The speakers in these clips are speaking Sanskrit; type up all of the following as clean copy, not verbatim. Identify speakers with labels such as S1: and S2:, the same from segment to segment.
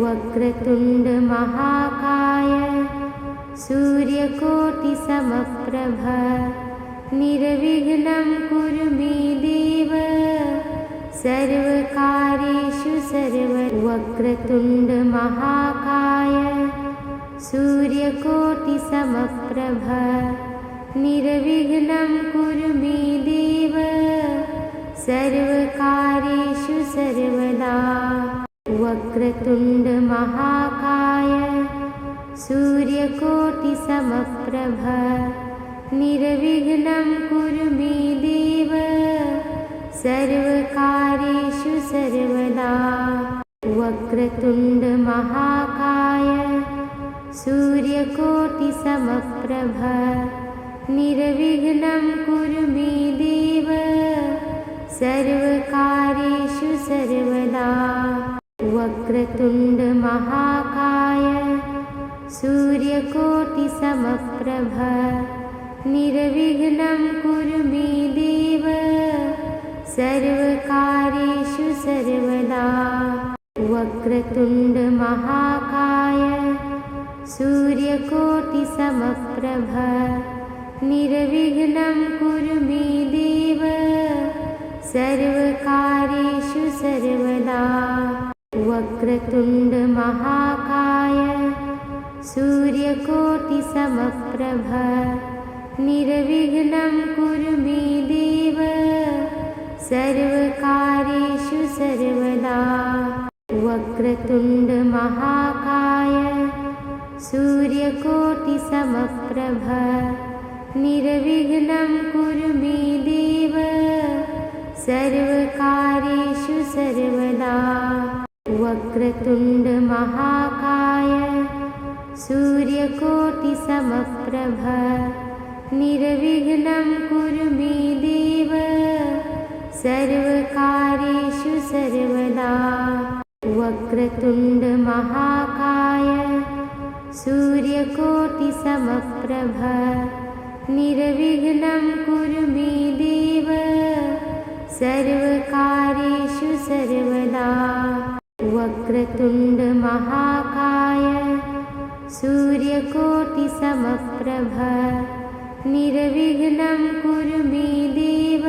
S1: वक्रतुण्ड महाकाय सूर्यकोटिसमप्रभ निर्विघ्नं कुरु मे देव सर्वकार्येषु वक्रतुण्ड महाकाय सूर्यकोटिसमप्रभ निर्विघ्नं कुरु मे देव सर्वकार्येषु सर्वदा वक्रतुण्ड महाकाय सूर्यकोटिसमप्रभ निर्विघ्नं कुरु मे देव सर्वकार्येषु सर्वदा वक्रतुण्ड महाकाय सूर्यकोटिसमप्रभ निर्विघ्नं कुरु मे देव सर्वकार्येषु सर्वदा वक्रतुण्ड महाकाय सूर्यकोटिसमप्रभ निर्विघ्नं कुरु मे देव सर्वकार्येषु सर्वदा वक्रतुण्ड महाकाय सूर्यकोटिसमप्रभ निर्विघ्नं कुरु मे देव सर्वकार्येषु सर्वदा वक्रतुण्ड महाकाय सूर्यकोटिसमप्रभ निर्विघ्नं कुरु मे देव सर्वकार्येषु सर्वदा वक्रतुण्ड महाकाय सूर्यकोटिसमप्रभ निर्विघ्नं कुरु मे देव सर्वकार्येषु सर्वदा वक्रतुण्ड महाकाय सूर्यकोटिसमप्रभ निर्विघ्नं कुरु मे देव सर्वकार्येषु सर्वदा वक्रतुण्ड महाकाय सूर्यकोटिसमप्रभ निर्विघ्नं कुरु मे देव सर्वकार्येषु सर्वदा वक्रतुण्ड महाकाय सूर्यकोटिसमप्रभ निर्विघ्नं कुरु मे देव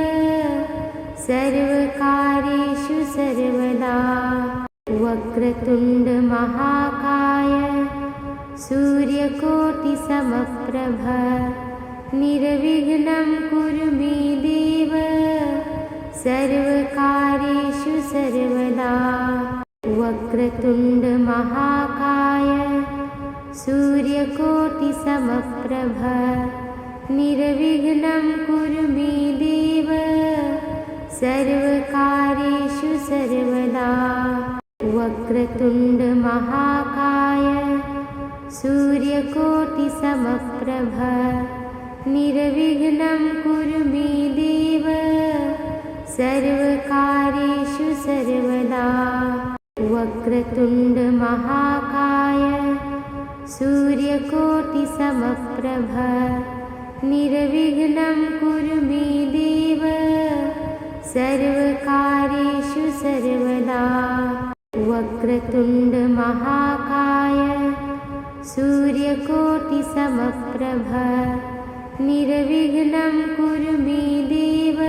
S1: सर्वकार्येषु सर्वदा वक्रतुण्ड महाकाय सूर्यकोटिसमप्रभ निर्विघ्नं कुरु मे देव सर्वकार्येषु सर्वदा वक्रतुण्ड महाकाय सूर्यकोटिसमप्रभ निर्विघ्नं कुरु मे देव सर्वकार्येषु सर्वदा वक्रतुण्ड महाकाय सूर्यकोटिसमप्रभ निर्विघ्नं कुरु मे देव सर्वकार्येषु सर्वदा वक्रतुण्ड महाकाय सूर्यकोटिसमप्रभ निर्विघ्नं कुरु मे देव सर्वकार्येषु सर्वदा वक्रतुण्ड महाकाय सूर्यकोटिसमप्रभ निर्विघ्नं कुरु मे देव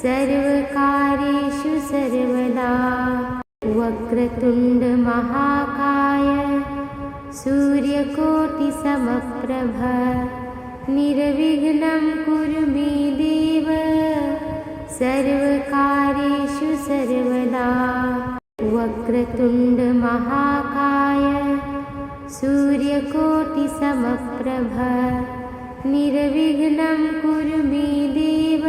S1: सर्वकार्येषु सर्वदा वक्रतुण्ड महाकाय सूर्यकोटिसमप्रभ निर्विघ्नं कुरु मे देव सर्वकार्येषु सर्वदा वक्रतुण्ड महाकाय सूर्यकोटिसमप्रभ निर्विघ्नं कुरु मे देव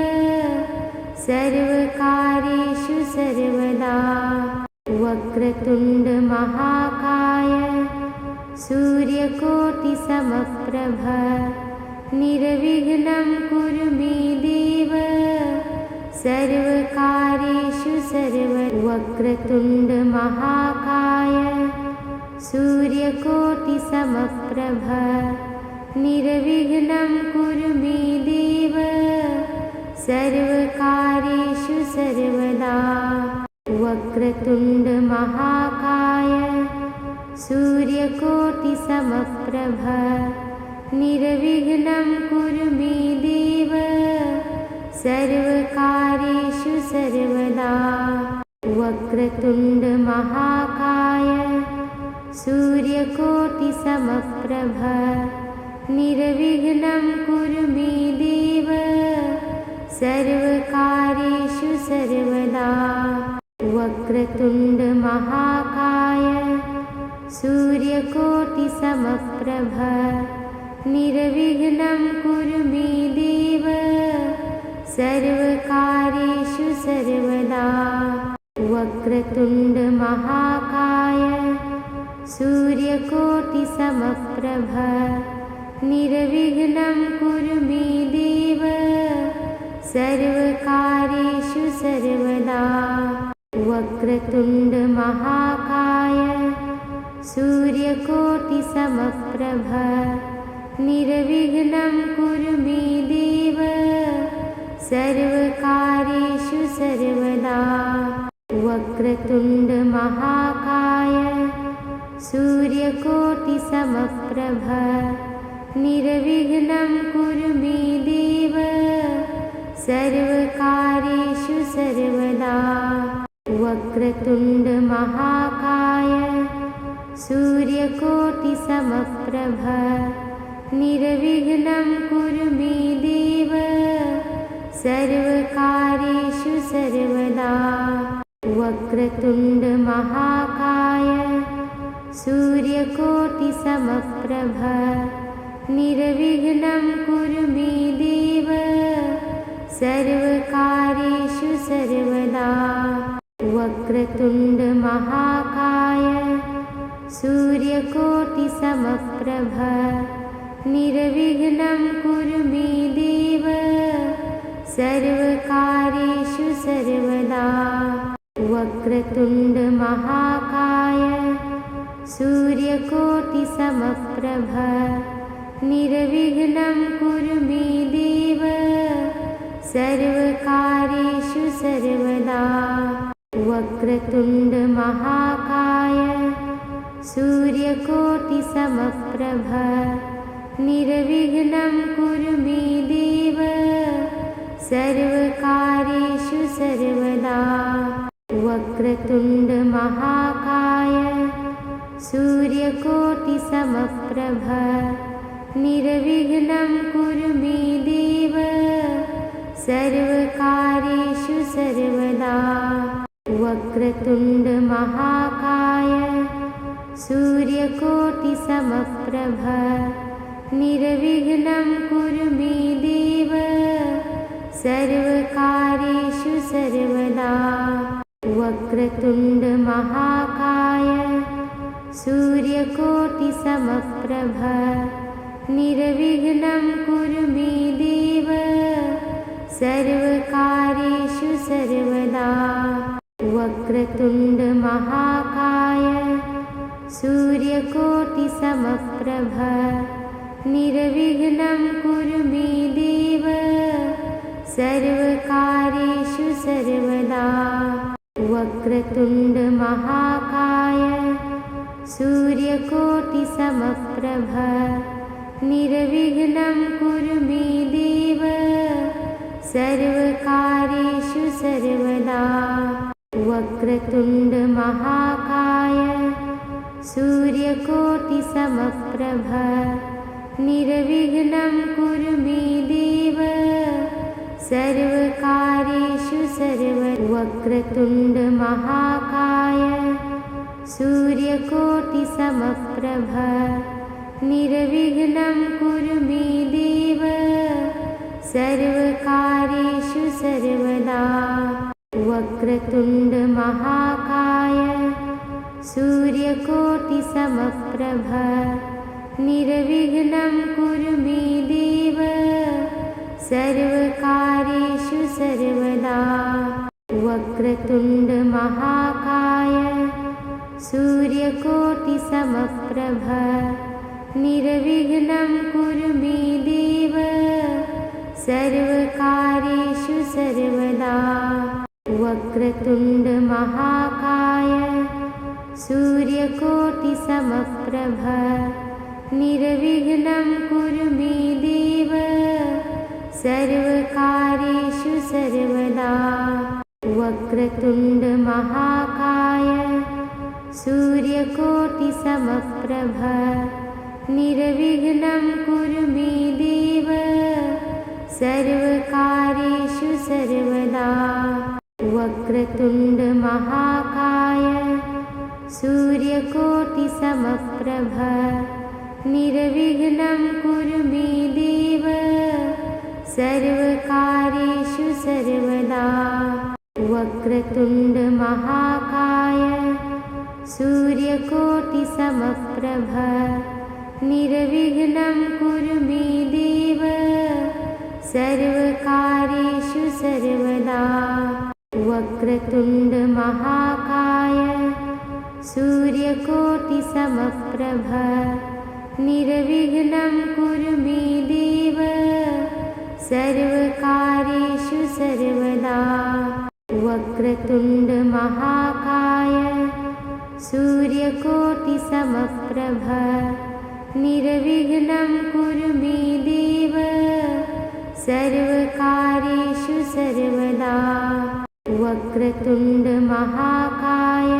S1: सर्वकार्येषु सर्वदा वक्रतुण्ड महाकाय सूर्यकोटिसमप्रभ निर्विघ्नं कुरु मे देव सर्वकार्येषु वक्रतुण्ड महाकाय सूर्यकोटिसमप्रभ निर्विघ्नं कुरु मे देव सर्वकार्येषु सर्वदा वक्रतुण्ड महाकाय सूर्यकोटिसमप्रभ निर्विघ्नं कुरु मे देव सर्वकार्येषु सर्वदा। वक्रतुण्डमहाकाय सूर्यकोटिसमप्रभ निर्विघ्नं कुरु मे देव सर्वकार्येषु सर्वदा। वक्रतुण्डमहाकाय सूर्यकोटिसमप्रभ निर्विघ्नं कुरु मे देव सर्वकार्येषु सर्वदा। वक्रतुण्डमहाकाय सूर्यकोटिसमप्रभ निर्विघ्नं कुरु मे देव सर्वकार्येषु सर्वदा। वक्रतुण्डमहाकाय सूर्यकोटिसमप्रभ निर्विघ्नं कुरु मे देव सर्वकार्येषु सर्वदा। वक्रतुण्डमहाकाय सूर्यकोटिसमप्रभ निर्विघ्नं कुरु मे देव सर्वकार्येषु सर्वदा। वक्रतुण्डमहाकाय सूर्यकोटिसमप्रभ निर्विघ्नं कुरु मे देव सर्वकार्येषु सर्वदा। वक्रतुण्डमहाकाय सूर्यकोटिसमप्रभ निर्विघ्नं कुरु मे देव सर्वकार्येषु सर्वदा। वक्रतुण्डमहाकाय सूर्यकोटिसमप्रभ निर्विघ्नं कुरु मे देव सर्वकार्येषु सर्वदा। वक्रतुण्डमहाकाय सूर्यकोटिसमप्रभ निर्विघ्नं कुरु मे देव सर्वकार्येषु सर्वदा। वक्रतुण्डमहाकाय सूर्यकोटिसमप्रभ निर्विघ्नं कुरु मे देव सर्वकार्येषु सर्वदा। वक्रतुण्डमहाकाय सूर्यकोटिसमप्रभ निर्विघ्नं कुरु मे देव सर्वकार्येषु सर्वदा। वक्रतुण्डमहाकाय सूर्यकोटिसमप्रभ निर्विघ्नं कुरु मे देव सर्वकार्येषु सर्वदा। वक्रतुण्डमहाकाय सूर्यकोटिसमप्रभ निर्विघ्नं कुरु मे देव सर्वकार्येषु सर्वदा। वक्रतुण्डमहाकाय सूर्यकोटिसमप्रभ निर्विघ्नं कुरु मे देव सर्वकार्येषु सर्वदा। वक्रतुण्डमहाकाय सूर्यकोटिसमप्रभ निर्विघ्नं कुरु मे देव सर्वकार्येषु सर्वदा। वक्रतुण्डमहाकाय सूर्यकोटिसमप्रभ निर्विघ्नं कुरु मे देव सर्वकार्येषु सर्वदा। वक्रतुण्डमहाकाय सूर्यकोटिसमप्रभ निर्विघ्नं कुरु मे देव सर्वकार्येषु सर्वदा। वक्रतुण्डमहाकाय सूर्यकोटिसमप्रभ निर्विघ्नं कुरु मे देव सर्वकार्येषु सर्वदा। वक्रतुण्डमहाकाय सूर्यकोटिसमप्रभ निर्विघ्नं कुरु मे देव सर्वकार्येषु सर्वदा। वक्रतुण्डमहाकाय सूर्यकोटिसमप्रभ निर्विघ्नं कुरु मे देव सर्वकार्येषु सर्वदा। वक्रतुण्डमहाकाय सूर्यकोटिसमप्रभ निर्विघ्नं कुरु मे देव सर्वकार्येषु सर्वदा। वक्रतुण्डमहाकाय सूर्यकोटिसमप्रभ निर्विघ्नं कुरु मे देव सर्वकार्येषु सर्वदा। वक्रतुण्डमहाकाय सूर्यकोटिसमप्रभ निर्विघ्नं कुरु मे देव सर्वकार्येषु सर्वदा। वक्रतुण्डमहाकाय सूर्यकोटिसमप्रभ निर्विघ्नं कुरु मे देव सर्वकार्येषु सर्वदा। वक्रतुण्डमहाकाय सूर्यकोटिसमप्रभ निर्विघ्नं कुरु मे देव सर्वकार्येषु सर्वदा। वक्रतुण्डमहाकाय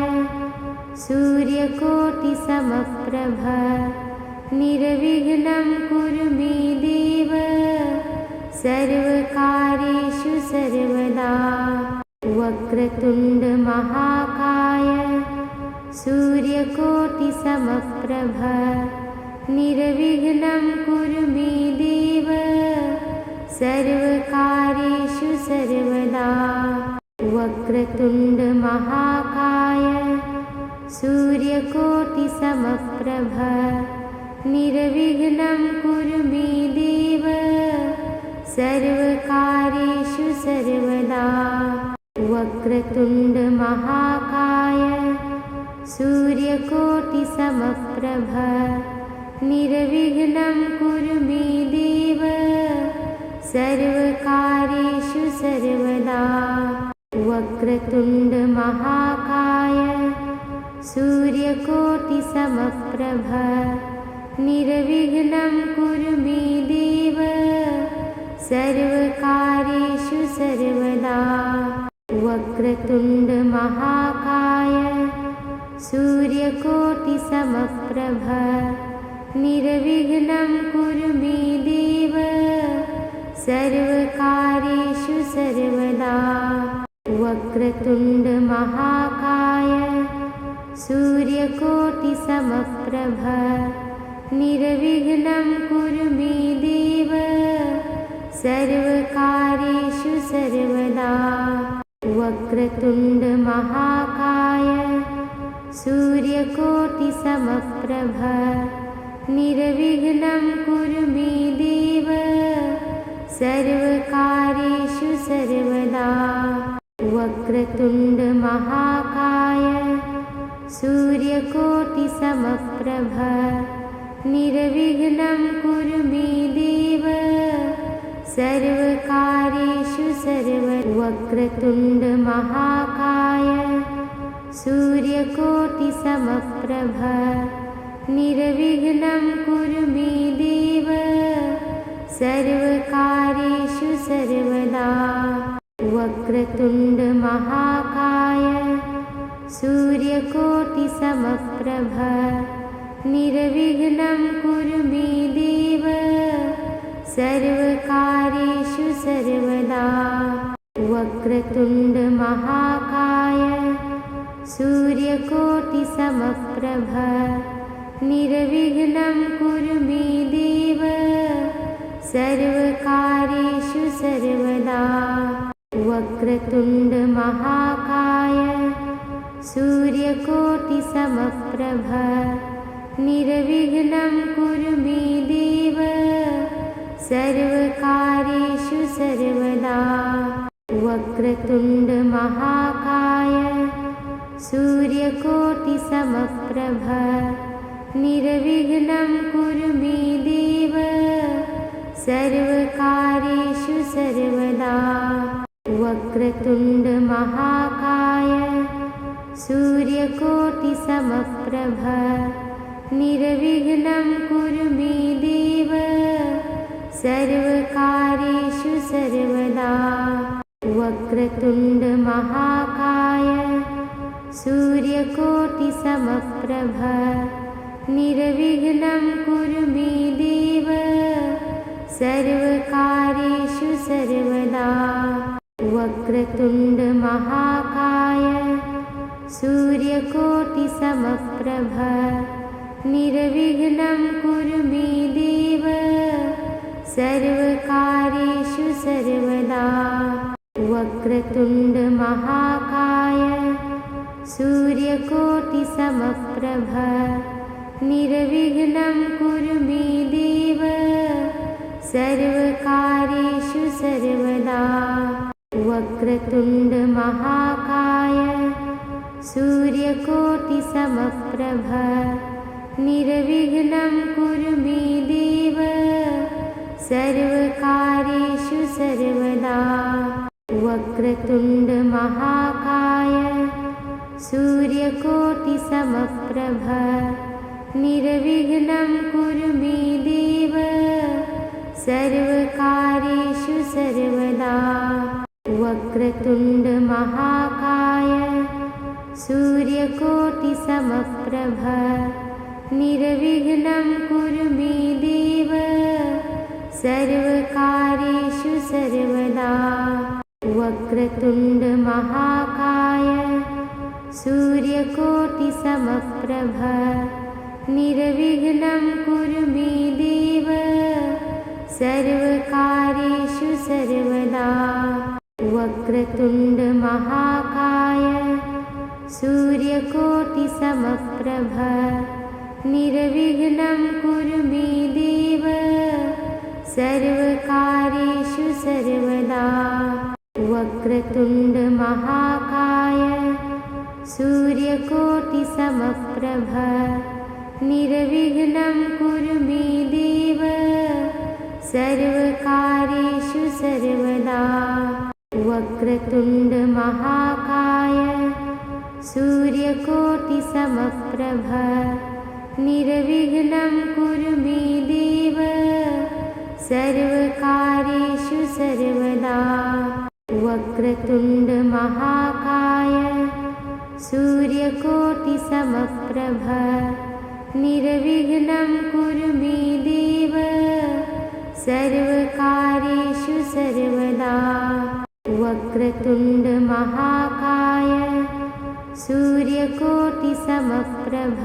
S1: सूर्यकोटिसमप्रभ निर्विघ्नं कुरु मे देव सर्वकार्येषु सर्वदा। वक्रतुण्डमहाकाय सूर्यकोटिसमप्रभ निर्विघ्नं कुरु मे देव सर्वकार्येषु सर्वदा। वक्रतुण्डमहाकाय सूर्यकोटिसमप्रभ निर्विघ्नं कुरु मे देव सर्वकार्येषु सर्वदा। वक्रतुण्डमहाकाय सूर्यकोटिसमप्रभ निर्विघ्नं कुरु मे देव सर्वकार्येषु सर्वदा। वक्रतुण्डमहाकाय सूर्यकोटिसमप्रभ निर्विघ्नं कुरु मे देव सर्वकार्येषु सर्वदा। वक्रतुण्डमहाकाय सूर्यकोटिसमप्रभ निर्विघ्नं कुरु मे देव सर्वकार्येषु सर्वदा। वक्रतुण्डमहाकाय सूर्यकोटिसमप्रभ निर्विघ्नं कुरु मे देव सर्वकार्येषु सर्वदा। वक्रतुण्डमहाकाय सूर्यकोटिसमप्रभ निर्विघ्नं कुरु मे देव सर्वकार्येषु सर्वदा। वक्रतुण्डमहाकाय सूर्यकोटिसमप्रभ निर्विघ्नं कुरु मे देव सर्वकार्येषु सर्वदा। वक्रतुण्डमहाकाय सूर्यकोटिसमप्रभ निर्विघ्नं कुरु मे देव सर्वकार्येषु सर्वदा। वक्रतुण्डमहाकाय सूर्यकोटिसमप्रभ निर्विघ्नं कुरु मे देव सर्वकार्येषु सर्वदा। वक्रतुण्डमहाकाय सूर्यकोटिसमप्रभ निर्विघ्नं कुरु मे देव सर्वकार्येषु सर्वदा। वक्रतुण्डमहाकाय सूर्यकोटिसमप्रभ निर्विघ्नं कुरु मे देव सर्वकार्येषु सर्वदा। वक्रतुण्डमहाकाय सूर्यकोटिसमप्रभ निर्विघ्नं कुरु मे देव सर्वकार्येषु सर्वदा। वक्रतुण्डमहाकाय सूर्यकोटिसमप्रभ निर्विघ्नं कुरु मे देव सर्वकार्येषु सर्वदा। वक्रतुण्डमहाकाय सूर्यकोटिसमप्रभ निर्विघ्नं कुरु मे देव सर्वकार्येषु सर्वदा। वक्रतुण्डमहाकाय सूर्यकोटिसमप्रभ निर्विघ्नं कुरु मे देव सर्वकार्येषु सर्वदा। वक्रतुण्डमहाकाय सूर्यकोटिसमप्रभ निर्विघ्नं कुरु मे देव सर्वकार्येषु सर्वदा। वक्रतुण्डमहाकाय सूर्यकोटिसमप्रभ निर्विघ्नं कुरु मे देव सर्वकार्येषु सर्वदा। वक्रतुण्डमहाकाय सूर्यकोटिसमप्रभ निर्विघ्नं कुरु मे देव सर्वकार्येषु सर्वदा। वक्रतुण्डमहाकाय सूर्यकोटिसमप्रभ निर्विघ्नं कुरु मे देव सर्वकार्येषु सर्वदा। वक्रतुण्डमहाकाय सूर्यकोटिसमप्रभ निर्विघ्नं कुरु मे देव सर्वकार्येषु सर्वदा। वक्रतुण्डमहाकाय सूर्यकोटिसमप्रभ निर्विघ्नं कुरु मे देव सर्वकार्येषु सर्वदा। वक्रतुण्डमहाकाय सूर्यकोटिसमप्रभ निर्विघ्नं कुरु मे देव सर्वकार्येषु सर्वदा। वक्रतुण्डमहाकाय सूर्यकोटिसमप्रभ निर्विघ्नं कुरु मे देव सर्वकार्येषु सर्वदा। वक्रतुण्डमहाकाय सूर्यकोटिसमप्रभ निर्विघ्नं कुरु मे देव सर्वकार्येषु सर्वदा। वक्रतुण्डमहाकाय सूर्यकोटिसमप्रभ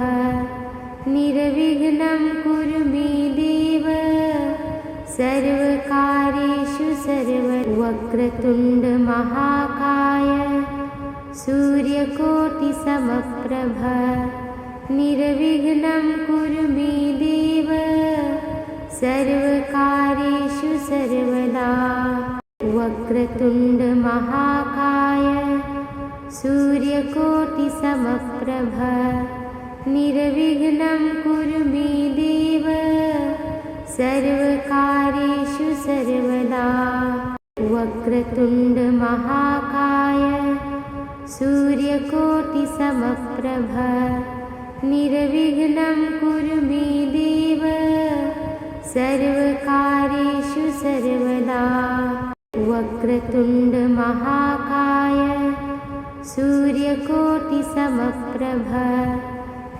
S1: निर्विघ्नं कुरु मे देव सर्वकार्येषु सर्वदा। वक्रतुण्डमहाकाय सूर्यकोटिसमप्रभ निर्विघ्नं कुरु मे देव सर्वकार्येषु सर्वदा। वक्रतुण्डमहाकाय सूर्यकोटिसमप्रभ निर्विघ्नं कुरु मे देव सर्वकार्येषु सर्वदा। वक्रतुण्डमहाकाय सूर्यकोटिसमप्रभ निर्विघ्नं कुरु मे देव सर्वकार्येषु सर्वदा। वक्रतुण्डमहाकाय सूर्यकोटिसमप्रभ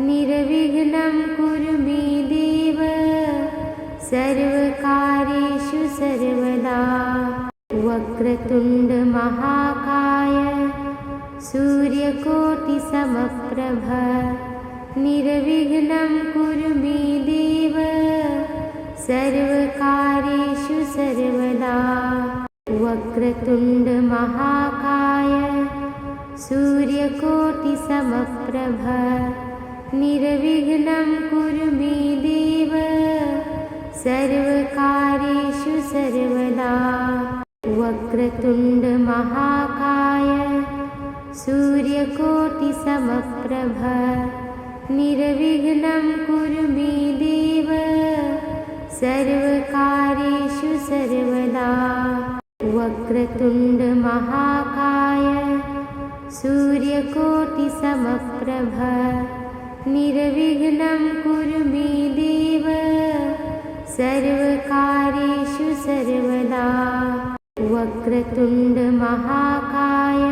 S1: निर्विघ्नं कुरु मे देव सर्वकार्येषु सर्वदा। वक्रतुण्डमहाकाय सूर्यकोटिसमप्रभ निर्विघ्नं कुरु मे देव सर्वकार्येषु सर्वदा। वक्रतुण्डमहाकाय सूर्यकोटिसमप्रभ निर्विघ्नं कुरु मे देव सर्वकार्येषु सर्वदा। वक्रतुण्डमहाकाय सूर्यकोटिसमप्रभ निर्विघ्नं कुरु मे देव सर्वकार्येषु सर्वदा। वक्रतुण्डमहाकाय सूर्यकोटिसमप्रभ निर्विघ्नं कुरु मे देव सर्वकार्येषु सर्वदा। वक्रतुण्डमहाकाय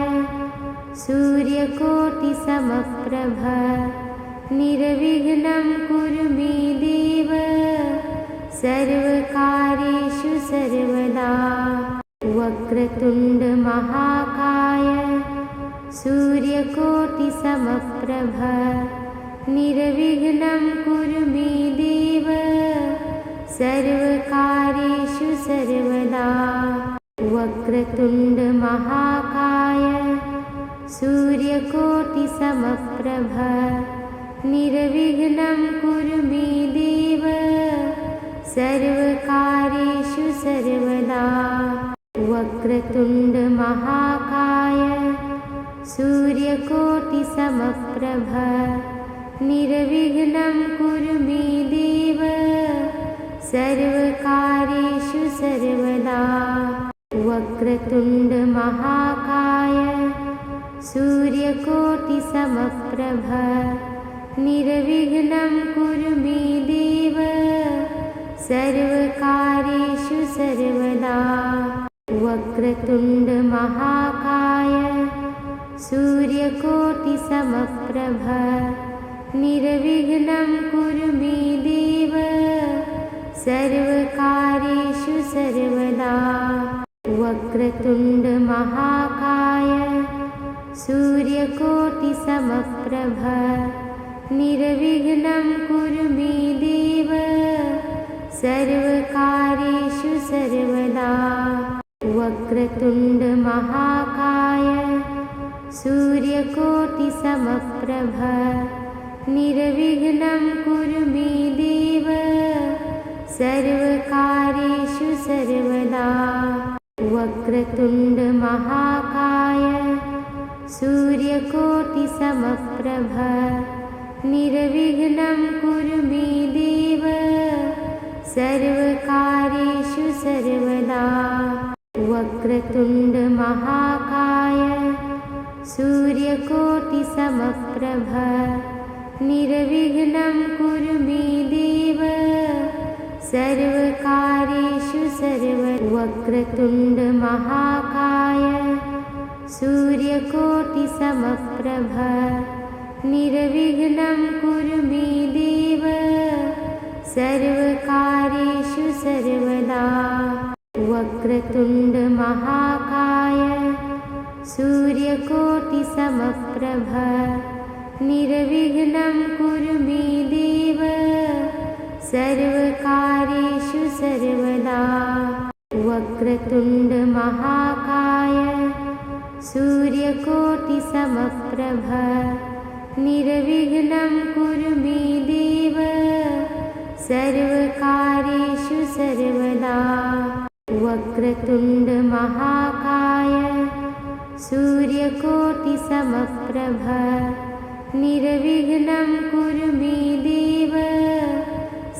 S1: सूर्यकोटिसमप्रभ निर्विघ्नं कुरु मे देव सर्वकार्येषु सर्वदा। वक्रतुण्डमहाकाय सूर्यकोटिसमप्रभ निर्विघ्नं कुरु मे देव सर्वकार्येषु सर्वदा। वक्रतुण्डमहाकाय सूर्यकोटिसमप्रभ निर्विघ्नं कुरु मे देव सर्वकार्येषु सर्वदा। वक्रतुण्डमहाकाय सूर्यकोटिसमप्रभ निर्विघ्नं कुरु मे देव सर्वकार्येषु सर्वदा। वक्रतुण्डमहाकाय सूर्यकोटिसमप्रभ निर्विघ्नं कुरु मे देव सर्वकार्येषु सर्वदा। वक्रतुण्डमहाकाय सूर्यकोटिसमप्रभ निर्विघ्नं कुरु मे देव सर्वकार्येषु सर्वदा। वक्रतुण्डमहाकाय सूर्यकोटिसमप्रभ निर्विघ्नं कुरु मे देव सर्वकार्येषु सर्वदा। वक्रतुण्डमहाकाय सूर्यकोटिसमप्रभ निर्विघ्नं कुरु मे देव सर्वकार्येषु सर्वदा। वक्रतुण्डमहाकाय सूर्यकोटिसमप्रभ निर्विघ्नं कुरु मे देव सर्वकार्येषु सर्वदा। वक्रतुण्डमहाकाय सूर्यकोटिसमप्रभ निर्विघ्नं कुरु मे देव सर्वकार्येषु सर्वदा। वक्रतुण्डमहाकाय सूर्यकोटिसमप्रभ निर्विघ्नं कुरु मे देव सर्वकार्येषु सर्वदा। वक्रतुण्डमहाकाय सूर्यकोटिसमप्रभ निर्विघ्नं कुरु मे देव सर्वकार्येषु सर्वदा। वक्रतुण्डमहाकाय सूर्यकोटिसमप्रभ निर्विघ्नं कुरु मे देव सर्वकार्येषु सर्वदा। वक्रतुण्डमहाकाय सूर्यकोटिसमप्रभ निर्विघ्नं कुरु मे देव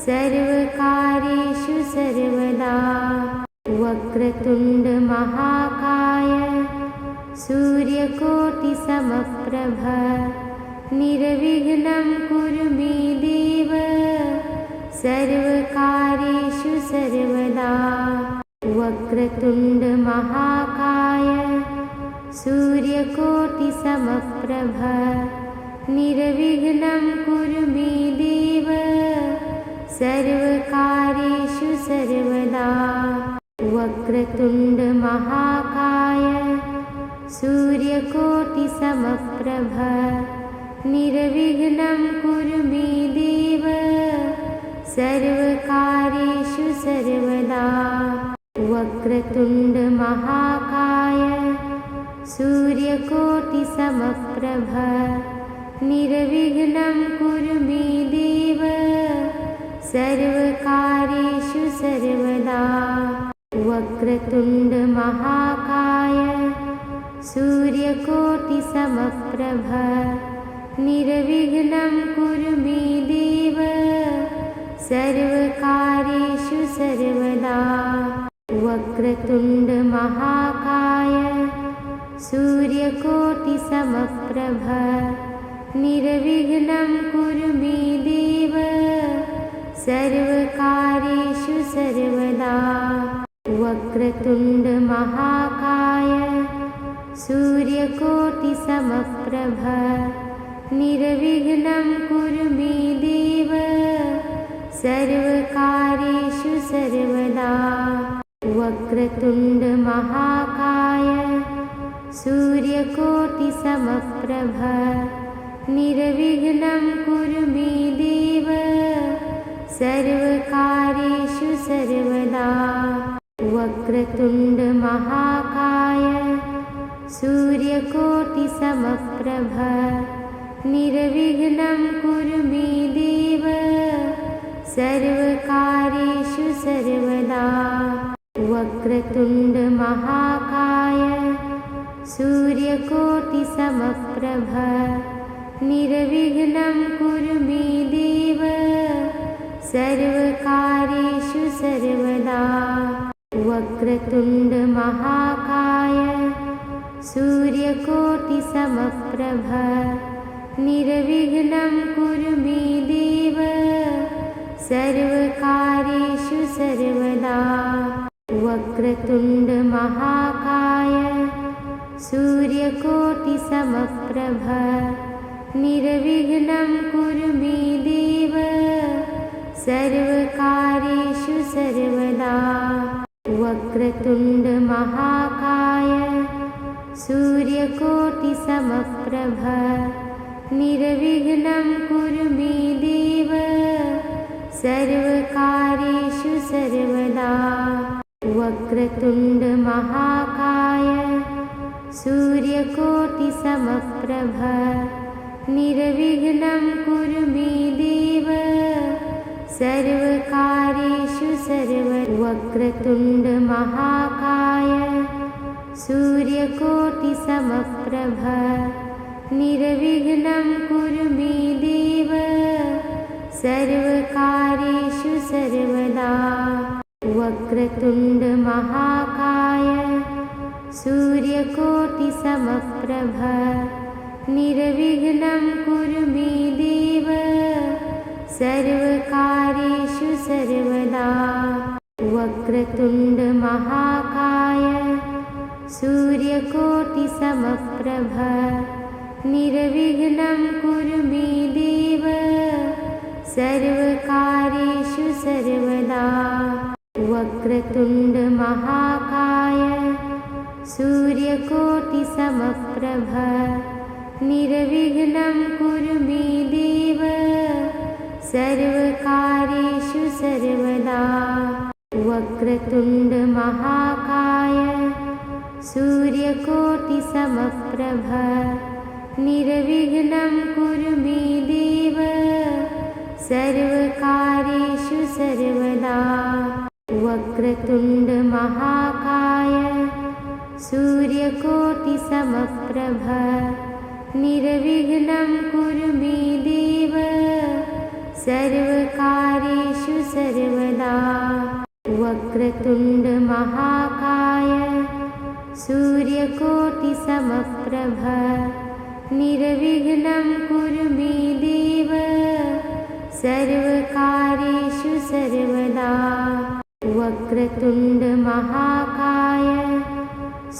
S1: सर्वकार्येषु सर्वदा। वक्रतुण्डमहाकाय सूर्यकोटिसमप्रभ निर्विघ्नं कुरु मे देव सर्वकार्येषु सर्वदा। वक्रतुण्डमहाकाय सूर्यकोटिसमप्रभ निर्विघ्नं कुरु मे देव सर्वकार्येषु सर्वदा। वक्रतुण्डमहाकाय सूर्यकोटिसमप्रभ निर्विघ्नं कुरु मे देव सर्वकार्येषु सर्वदा। वक्रतुण्डमहाकाय सूर्यकोटिसमप्रभ निर्विघ्नं कुरु मे देव सर्वकार्येषु सर्वदा। वक्रतुण्डमहाकाय सूर्यकोटिसमप्रभ निर्विघ्नं कुरु मे देव सर्वकार्येषु सर्वदा। वक्रतुण्डमहाकाय सूर्यकोटिसमप्रभ निर्विघ्नं कुरु मे देव सर्वकार्येषु सर्वदा। वक्रतुण्डमहाकाय सूर्यकोटिसमप्रभ निर्विघ्नं कुरु मे देव सर्वकार्येषु सर्वदा। वक्रतुण्डमहाकाय सूर्यकोटिसमप्रभ निर्विघ्नं कुरु मे देव सर्वकार्येषु सर्वदा। वक्रतुण्डमहाकाय सूर्यकोटिसमप्रभ निर्विघ्नं कुरु मे देव सर्वकार्येषु सर्वदा। वक्रतुण्डमहाकाय सूर्यकोटिसमप्रभ निर्विघ्नं कुरु मे देव सर्वकार्येषु सर्वदा। वक्रतुण्डमहाकाय सूर्यकोटिसमप्रभ निर्विघ्नं कुरु मे देव सर्वकार्येषु सर्वदा। वक्रतुण्डमहाकाय सूर्यकोटिसमप्रभ निर्विघ्नं कुरु मे देव सर्वकार्येषु सर्वदा। वक्रतुण्डमहाकाय सूर्यकोटिसमप्रभ निर्विघ्नं कुरु मे देव सर्वकार्येषु सर्वदा। वक्रतुण्डमहाकाय सूर्यकोटिसमप्रभ निर्विघ्नं कुरु मे देव सर्वकार्येषु सर्वदा। वक्रतुण्डमहाकाय सूर्यकोटिसमप्रभ निर्विघ्नं कुरु मे देव सर्वकार्येषु सर्वदा। वक्रतुण्डमहाकाय सूर्यकोटिसमप्रभ निर्विघ्नं कुरु मे देव सर्वकार्येषु सर्वदा। वक्रतुण्डमहाकाय सूर्यकोटिसमप्रभ निर्विघ्नं कुरु मे देव सर्वकार्येषु सर्वदा। वक्रतुण्डमहाकाय सूर्यकोटिसमप्रभ निर्विघ्नं कुरु मे देव सर्वकार्येषु सर्वदा। वक्रतुण्डमहाकाय सूर्यकोटिसमप्रभ निर्विघ्नं कुरु मे देव सर्वकार्येषु सर्वदा। वक्रतुण्डमहाकाय सूर्यकोटिसमप्रभ निर्विघ्नं कुरु मे देव सर्वकार्येषु सर्वदा। वक्रतुण्डमहाकाय सूर्यकोटिसमप्रभ निर्विघ्नं कुरु मे देव सर्वकार्येषु सर्वदा। वक्रतुण्डमहाकाय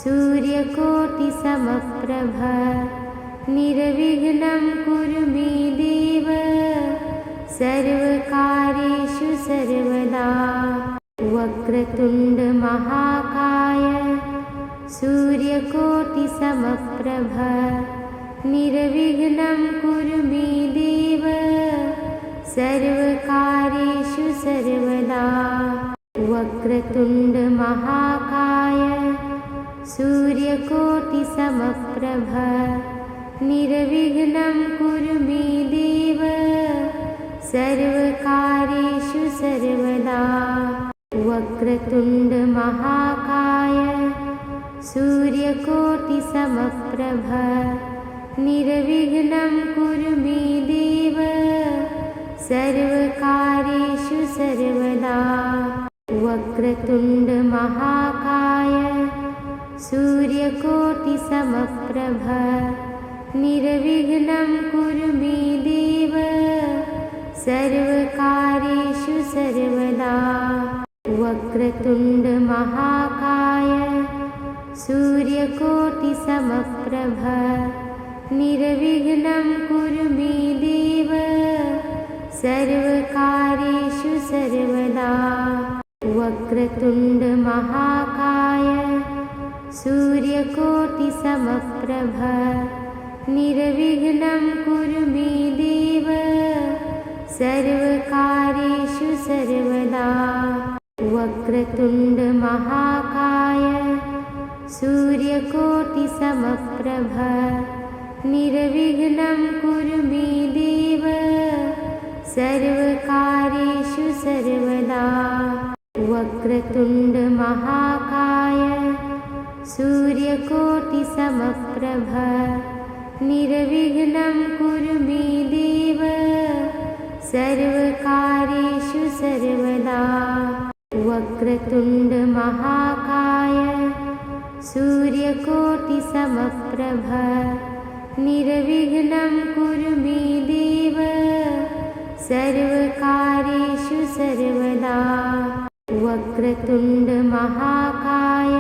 S1: सूर्यकोटिसमप्रभ निर्विघ्नं कुरु मे देव सर्वकार्येषु सर्वदा। वक्रतुण्डमहाकाय सूर्यकोटिसमप्रभ निर्विघ्नं कुरु मे देव सर्वकार्येषु सर्वदा। वक्रतुण्डमहाकाय सूर्यकोटिसमप्रभ निर्विघ्नं कुरु मे देव सर्वकार्येषु सर्वदा। वक्रतुण्डमहाकाय सूर्यकोटिसमप्रभ निर्विघ्नं कुरु मे देव सर्वकार्येषु सर्वदा। वक्रतुण्डमहाकाय सूर्यकोटिसमप्रभ निर्विघ्नं कुरु मे देव सर्वकार्येषु सर्वदा। वक्रतुण्डमहाकाय सूर्यकोटिसमप्रभ निर्विघ्नं कुरु मे देव सर्वकार्येषु सर्वदा। वक्रतुण्डमहाकाय सूर्यकोटिसमप्रभ निर्विघ्नं कुरु मे देव सर्वकार्येषु सर्वदा। वक्रतुण्डमहाकाय सूर्यकोटिसमप्रभ निर्विघ्नं कुरु मे देव सर्वकार्येषु सर्वदा। वक्रतुण्डमहाकाय सूर्यकोटिसमप्रभ निर्विघ्नं कुरु मे देव सर्वकार्येषु सर्वदा। वक्रतुण्डमहाकाय सूर्यकोटिसमप्रभ निर्विघ्नं कुरु मे देव सर्वकार्येषु सर्वदा। वक्रतुण्डमहाकाय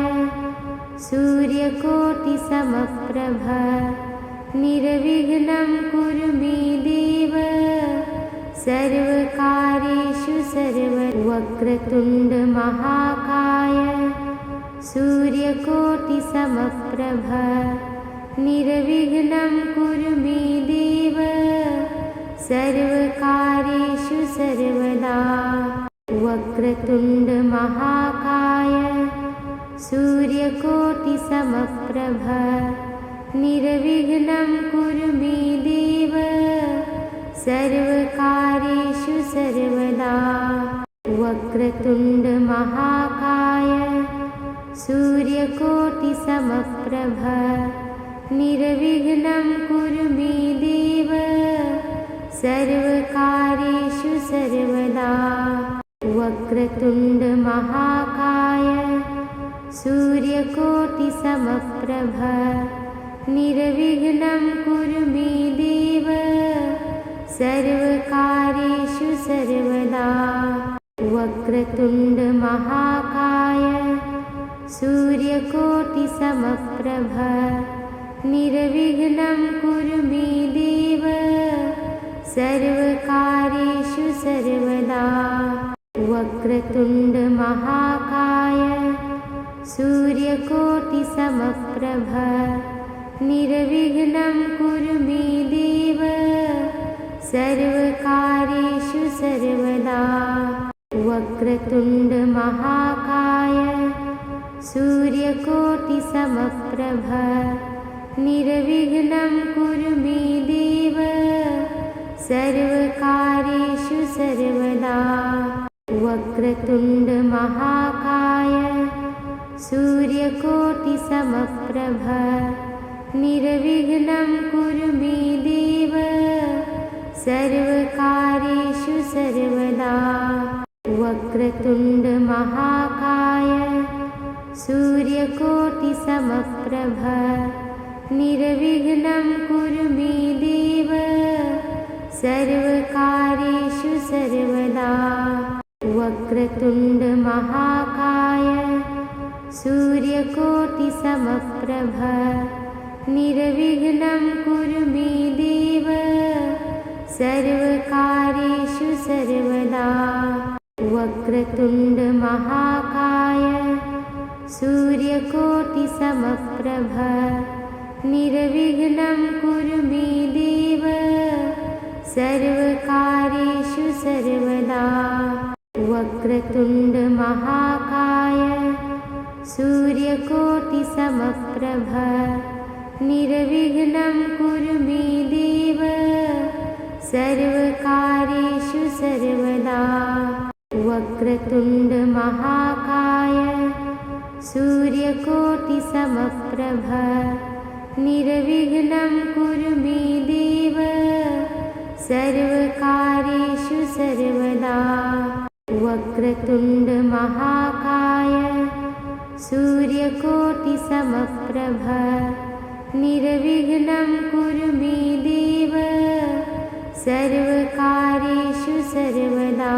S1: सूर्यकोटिसमप्रभ निर्विघ्नं कुरु मे देव सर्वकार्येषु सर्वदा। वक्रतुण्डमहाकाय सूर्यकोटिसमप्रभ निर्विघ्नं कुरु मे देव सर्वकार्येषु सर्वदा। वक्रतुण्डमहाकाय सूर्यकोटिसमप्रभ निर्विघ्नं कुरु मे देव सर्वकार्येषु सर्वदा। वक्रतुण्डमहाकाय सूर्यकोटिसमप्रभ निर्विघ्नं कुरु मे देव सर्वकार्येषु सर्वदा। वक्रतुण्डमहाकाय सूर्यकोटिसमप्रभ निर्विघ्नं कुरु मे देव सर्वकार्येषु सर्वदा। वक्रतुण्डमहाकाय सूर्यकोटिसमप्रभ निर्विघ्नं कुरु मे देव सर्वकार्येषु सर्वदा। वक्रतुण्डमहाकाय सूर्यकोटिसमप्रभ निर्विघ्नं कुरु मे देव सर्वकार्येषु सर्वदा। वक्रतुण्डमहाकाय सूर्यकोटिसमप्रभ निर्विघ्नं कुरु मे देव सर्वकार्येषु सर्वदा। वक्रतुण्डमहाकाय सूर्यकोटिसमप्रभ निर्विघ्नं कुरु मे देव सर्वकार्येषु सर्वदा। वक्रतुण्डमहाकाय सूर्यकोटिसमप्रभ निर्विघ्नं कुरु मे देव सर्वकार्येषु सर्वदा। वक्रतुण्डमहाकाय सूर्यकोटिसमप्रभ निर्विघ्नं कुरु मे देव सर्वकार्येषु सर्वदा। वक्रतुण्डमहाकाय सूर्यकोटिसमप्रभ निर्विघ्नं कुरु मे देव सर्वकार्येषु सर्वदा। वक्रतुण्डमहाकाय सूर्यकोटिसमप्रभ निर्विघ्नं कुरु मे देव सर्वकार्येषु सर्वदा। वक्रतुण्डमहाकाय सूर्यकोटिसमप्रभ निर्विघ्नं कुरु मे देव सर्वकार्येषु सर्वदा। वक्रतुण्डमहाकाय सूर्यकोटिसमप्रभ निर्विघ्नं कुरु मे देव सर्वकार्येषु सर्वदा।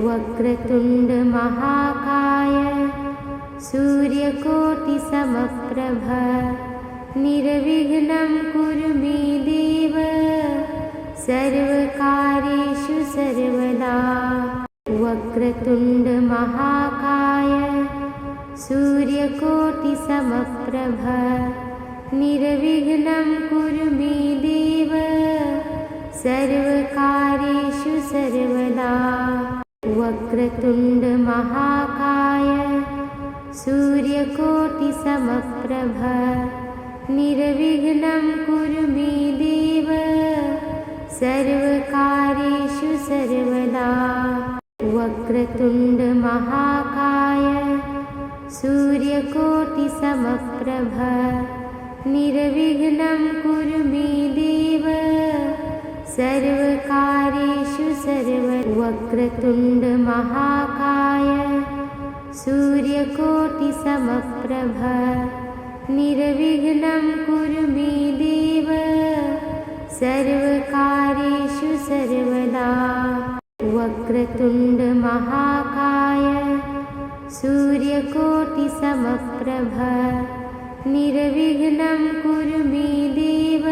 S1: वक्रतुण्डमहाकाय सूर्यकोटिसमप्रभ निर्विघ्नं कुरु मे देव सर्वकार्येषु सर्वदा। वक्रतुण्डमहाकाय सूर्यकोटिसमप्रभ निर्विघ्नं कुरु मे देव सर्वकार्येषु सर्वदा। वक्रतुण्डमहाकाय सूर्यकोटिसमप्रभ निर्विघ्नं कुरु मे देव सर्वकार्येषु सर्वदा। वक्रतुण्डमहाकाय सूर्यकोटिसमप्रभ निर्विघ्नं कुरु मे देव सर्वकार्येषु सर्वदा। वक्रतुण्डमहाकाय सूर्यकोटिसमप्रभ निर्विघ्नं कुरु मे देव सर्वकार्येषु सर्वदा। वक्रतुण्डमहाकाय सूर्यकोटिसमप्रभ निर्विघ्नं कुरु मे देव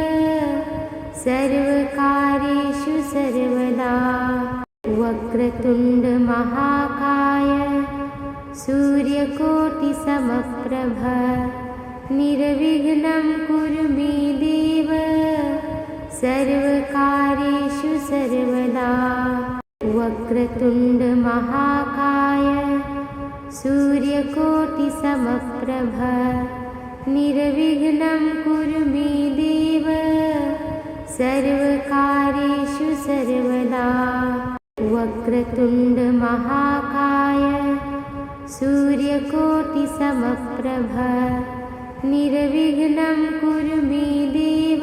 S1: सर्वकार्येषु सर्वदा। वक्रतुण्डमहाकाय सूर्यकोटिसमप्रभ निर्विघ्नं कुरु मे देव सर्वकार्येषु सर्वदा। वक्रतुण्डमहाकाय सूर्यकोटिसमप्रभ निर्विघ्नं कुरु मे देव सर्वकार्येषु सर्वदा। वक्रतुण्डमहाकाय सूर्यकोटिसमप्रभ निर्विघ्नं कुरु मे देव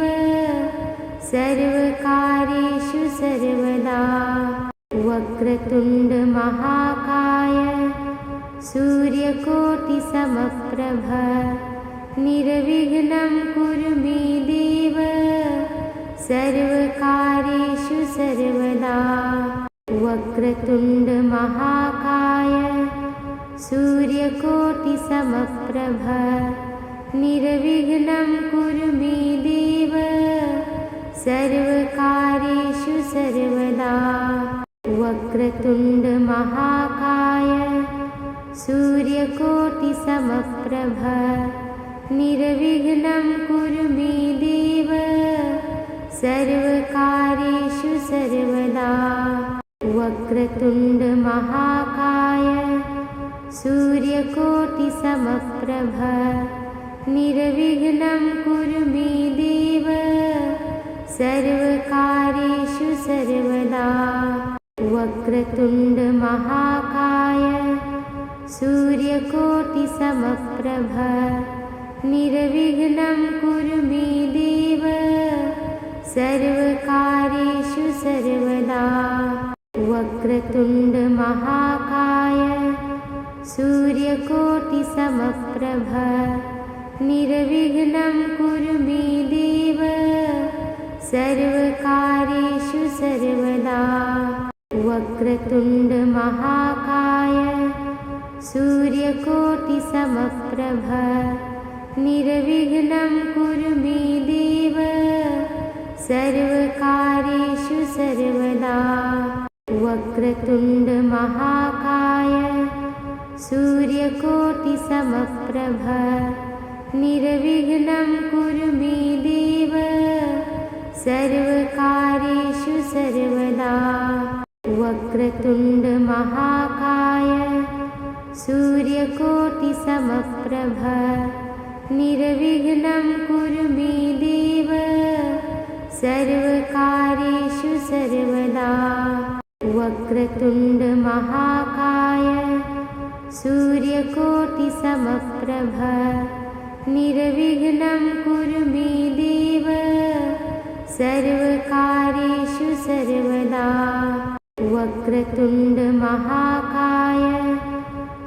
S1: सर्वकार्येषु सर्वदा। वक्रतुण्डमहाकाय सूर्यकोटिसमप्रभ निर्विघ्नं कुरु मे देव सर्वकार्येषु सर्वदा। वक्रतुण्डमहाकाय सूर्यकोटिसमप्रभ निर्विघ्नं कुरु मे देव सर्वकार्येषु सर्वदा। वक्रतुण्डमहाकाय सूर्यकोटिसमप्रभ निर्विघ्नं कुरु मे देव सर्वकार्येषु सर्वदा। वक्रतुण्डमहाकाय सूर्यकोटिसमप्रभ निर्विघ्नं कुरु मे देव सर्वकार्येषु सर्वदा। वक्रतुण्डमहाकाय सूर्यकोटिसमप्रभ निर्विघ्नं कुरु मे देव सर्वकार्येषु सर्वदा। वक्रतुण्डमहाकाय सूर्यकोटिसमप्रभ निर्विघ्नं कुरु मे देव सर्वकार्येषु सर्वदा। वक्रतुण्डमहाकाय सूर्यकोटिसमप्रभ निर्विघ्नं कुरु मे देव सर्वकार्येषु सर्वदा। वक्रतुण्डमहाकाय सूर्यकोटिसमप्रभ निर्विघ्नं कुरु मे देव सर्वकार्येषु सर्वदा। वक्रतुण्डमहाकाय सूर्यकोटिसमप्रभ निर्विघ्नं कुरु मे देव सर्वकार्येषु सर्वदा। वक्रतुण्डमहाकाय सूर्यकोटिसमप्रभ निर्विघ्नं कुरु मे देव सर्वकार्येषु सर्वदा। वक्रतुण्डमहाकाय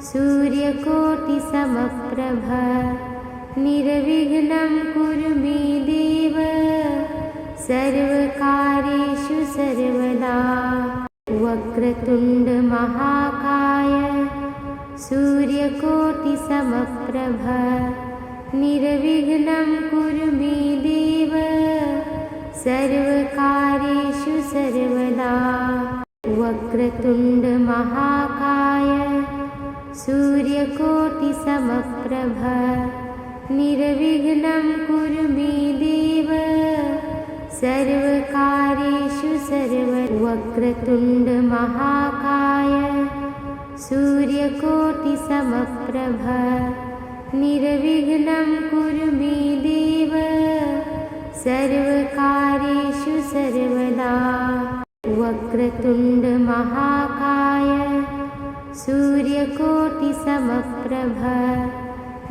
S1: सूर्यकोटिसमप्रभ निर्विघ्नं कुरु मे देव सर्वकार्येषु सर्वदा। वक्रतुण्डमहाकाय सूर्यकोटिसमप्रभ निर्विघ्नं कुरु मे देव सर्वकार्येषु सर्वदा। वक्रतुण्डमहाकाय सूर्यकोटिसमप्रभ निर्विघ्नं कुरु मे देव सर्वकार्येषु सर्वदा। वक्रतुण्डमहाकाय सूर्यकोटिसमप्रभ निर्विघ्नं कुरु मे देव सर्वकार्येषु सर्वदा। वक्रतुण्डमहाकाय सूर्यकोटिसमप्रभ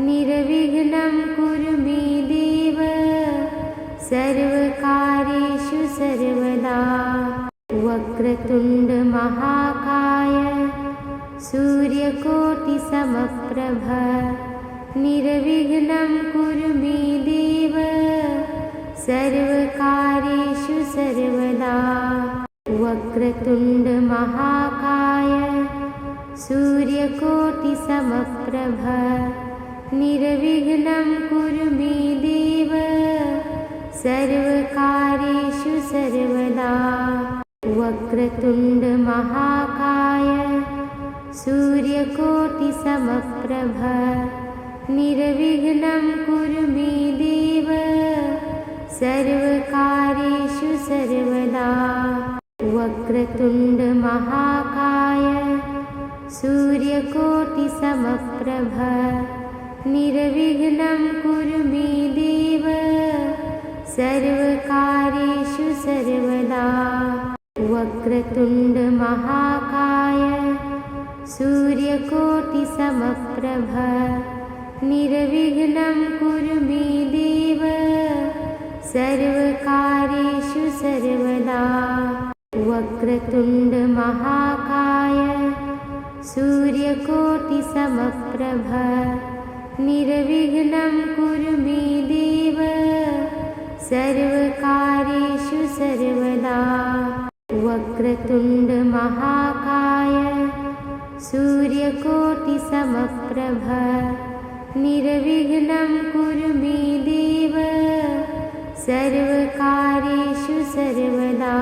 S1: निर्विघ्नं कुरु मे देव सर्वकार्येषु सर्वदा। वक्रतुण्डमहाकाय सूर्यकोटिसमप्रभ निर्विघ्नं कुरु मे देव सर्वकार्येषु सर्वदा। वक्रतुण्डमहाकाय सूर्यकोटिसमप्रभ निर्विघ्नं कुरु मे देव सर्वकार्येषु सर्वदा। वक्रतुण्डमहाकाय सूर्यकोटिसमप्रभ निर्विघ्नं कुरु मे देव सर्वकार्येषु सर्वदा। वक्रतुण्डमहाकाय सूर्यकोटिसमप्रभ निर्विघ्नं कुरु मे देव सर्वकार्येषु सर्वदा। वक्रतुण्डमहाकाय सूर्यकोटिसमप्रभ निर्विघ्नं कुरु मे देव सर्वकार्येषु सर्वदा। वक्रतुण्डमहाकाय सूर्यकोटिसमप्रभ निर्विघ्नं कुरु मे देव सर्वकार्येषु सर्वदा। वक्रतुण्डमहाकाय सूर्यकोटिसमप्रभ निर्विघ्नं कुरु मे देव सर्वकार्येषु सर्वदा।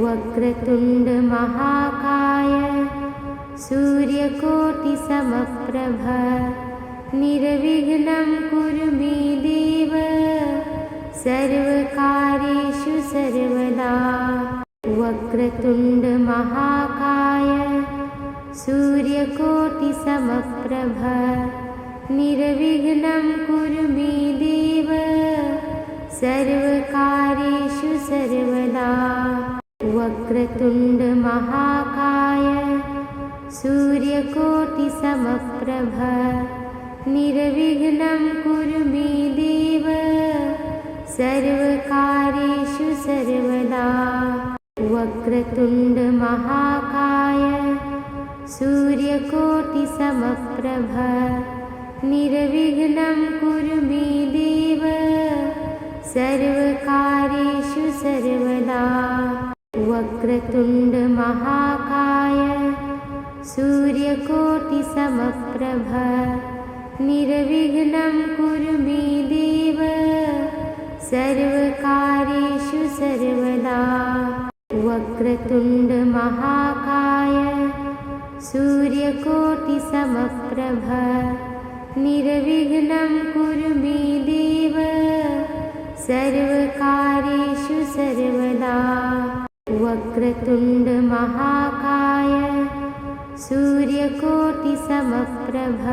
S1: वक्रतुण्डमहाकाय सूर्यकोटिसमप्रभ निर्विघ्नं कुरु मे देव सर्वकार्येषु सर्वदा। वक्रतुण्डमहाकाय सूर्यकोटिसमप्रभ निर्विघ्नं कुरु मे देव सर्वकार्येषु सर्वदा। वक्रतुण्डमहाकाय सूर्यकोटिसमप्रभ निर्विघ्नं कुरु मे देव सर्वकार्येषु सर्वदा। वक्रतुण्डमहाकाय सूर्यकोटिसमप्रभ निर्विघ्नं कुरु मे देव सर्वकार्येषु सर्वदा। वक्रतुण्डमहाकाय सूर्यकोटिसमप्रभ निर्विघ्नं कुरु मे देव सर्वकार्येषु सर्वदा। वक्रतुण्डमहाकाय सूर्यकोटिसमप्रभ निर्विघ्नं कुरु मे देव सर्वकार्येषु सर्वदा। वक्रतुण्डमहाकाय सूर्यकोटिसमप्रभ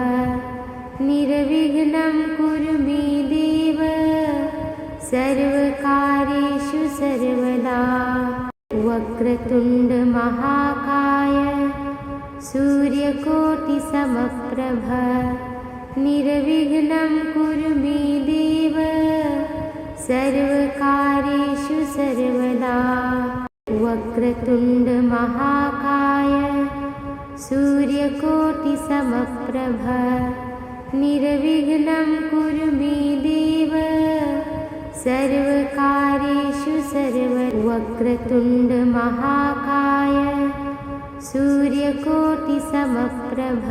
S1: निर्विघ्नं कुरु मे देव सर्वकार्येषु सर्वदा। वक्रतुण्डमहाकाय सूर्यकोटिसमप्रभ निर्विघ्नं कुरु मे देव सर्वकार्येषु सर्वदा। वक्रतुण्डमहाकाय सूर्यकोटिसमप्रभ निर्विघ्नं कुरु मे देव सर्वकार्येषु वक्रतुण्डमहाकाय सूर्यकोटिसमप्रभ